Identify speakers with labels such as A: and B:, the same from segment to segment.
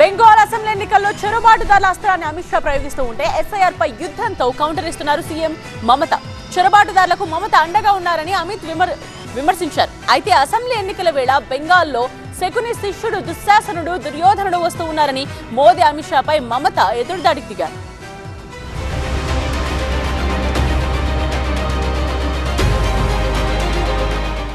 A: Bengal assembly ఎన్నికల్లో చొరబాటుదారుల అస్త్రాన్ని అమిత్ షా ప్రయోగిస్తూ ఉంటే ఎస్ఐఆర్ పై యుద్ధంతో కౌంటర్ ఇస్తున్నారు సీఎం మమత. చొరబాటుదారులకు మమత అండగా ఉన్నారని అమిత్ విమర్శించారు. అయితే అసెంబ్లీ ఎన్నికల వేళ బెంగాల్లో శకుని శిష్యుడు దుశ్శాసనుడు దుర్యోధనుడు వస్తూ ఉన్నారని మోదీ అమిత్ షాపై మమత ఎదురుదాడికి దిగారు.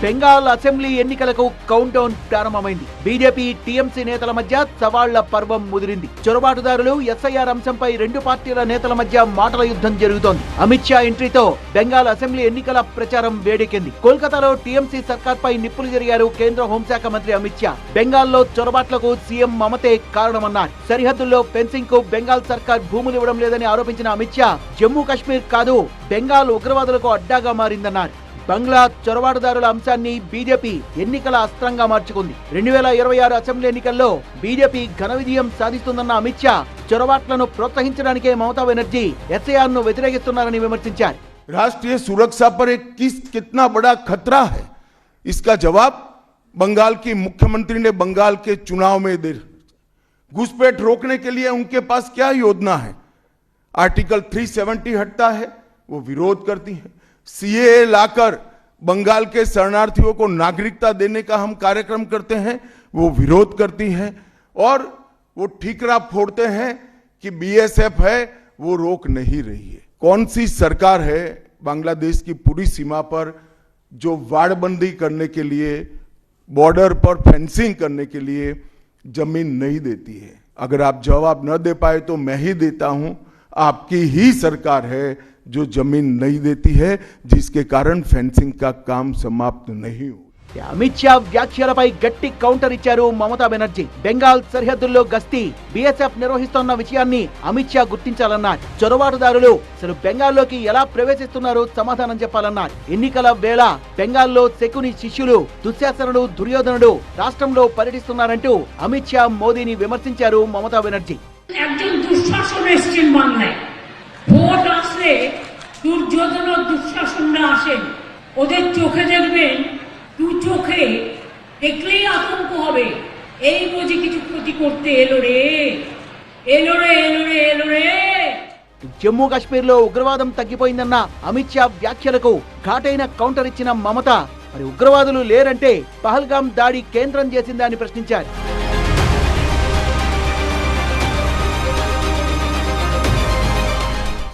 B: బెంగాల్ అసెంబ్లీ ఎన్నికలకు కౌంట్ డౌన్ ప్రారంభమైంది. బీజేపీ టీఎంసీ నేతల మధ్య సవాళ్ల పర్వం ముదిరింది. చొరబాటుదారులు ఎస్ఐఆర్ అంశంపై రెండు పార్టీల నేతల మధ్య మాటల యుద్ధం జరుగుతోంది. అమిత్ షా ఎంట్రీతో బెంగాల్ అసెంబ్లీ ఎన్నికల ప్రచారం వేడెక్కింది. కోల్కతాలో టీఎంసీ సర్కార్పై నిప్పులు జరిగారు కేంద్ర హోంశాఖ మంత్రి అమిత్ షా. బెంగాల్లో చొరబాట్లకు సీఎం మమతే కారణమన్నారు. సరిహద్దుల్లో ఫెన్సింగ్ కు బెంగాల్ సర్కార్ భూములు ఇవ్వడం లేదని ఆరోపించిన అమిత్ షా జమ్మూ కాశ్మీర్ కాదు బెంగాల్ ఉగ్రవాదులకు అడ్డాగా మారిందన్నారు. బంగ్లా చొరబాటుదారుల అంశాన్ని బీజేపీ ఎన్నికల అస్త్రంగా మార్చుకుంది. 2026 అసెంబ్లీ ఎన్నికల్లో బీజేపీ ఘన విజయం సాధిస్తుందన్న అమిత్ షా చొరబాట్లను ప్రోత్సహించడానికే మమతా బెనర్జీ ఎస్ఐఆర్ ను వ్యతిరేకిస్తున్నారని విమర్శించారు.
C: राष्ट्रीय सुरक्षा पर एक कितना बड़ा खतरा है, इसका जवाब बंगाल की मुख्यमंत्री ने बंगाल के चुनाव में दे। घुसपैठ रोकने के लिए उनके पास क्या योजना है? आर्टिकल 370 हटता है, वो विरोध करती है। सीएए लाकर बंगाल के शरणार्थियों को नागरिकता देने का हम कार्यक्रम करते हैं, वो विरोध करती है। और वो ठीकरा फोड़ते हैं कि बीएसएफ है, वो रोक नहीं रही है। कौन सी सरकार है बांग्लादेश की पूरी सीमा पर जो वाड़बंदी करने के लिए, बॉर्डर पर फेंसिंग करने के लिए जमीन नहीं देती है? अगर आप जवाब न दे पाए तो मैं ही देता हूं, आपकी ही सरकार है जो जमीन नहीं देती है, जिसके कारण फेंसिंग का काम समाप्त नहीं हो।
B: అమిత్ షా వ్యాఖ్యలపై గట్టి కౌంటర్ ఇచ్చారు మమతా బెనర్జీ. బెంగాల్ సరిహద్దుల్లో గస్తీ బీఎస్ఎఫ్ నిర్వహిస్తున్న విషయాన్ని అమిత్ షా గుర్తించాలన్నారు. చొరబాటుదారులు అసలు బెంగాల్లోకి ఎలా ప్రవేశిస్తున్నారో సమాధానం చెప్పాలన్నారు. ఎన్నికల వేళ బెంగాల్లో శకుని శిష్యులు దుశ్శాసనుడు దుర్యోధనుడు రాష్ట్రంలో పర్యటిస్తున్నారంటూ అమిత్ షా మోదీని విమర్శించారు మమతా బెనర్జీ.
D: ভোট আসলে দুর্যোধন ও দুঃশাসনরা আসেন, ওদের চোখে দেখবেন, দু চোখে দেখলেই আতঙ্ক হবে, এই বুঝি কিছু ক্ষতি করতে এলো রে, এলো রে, এলো রে, এলো রে।
B: జమ్మూ కాశ్మీర్ లో ఉగ్రవాదం తగ్గిపోయిందన్న అమిత్ షా వ్యాఖ్యలకు ఘాటైన కౌంటర్ ఇచ్చిన మమత మరి ఉగ్రవాదులు లేరంటే పహల్గాం దాడి కేంద్రం చేసిందా అని ప్రశ్నించారు.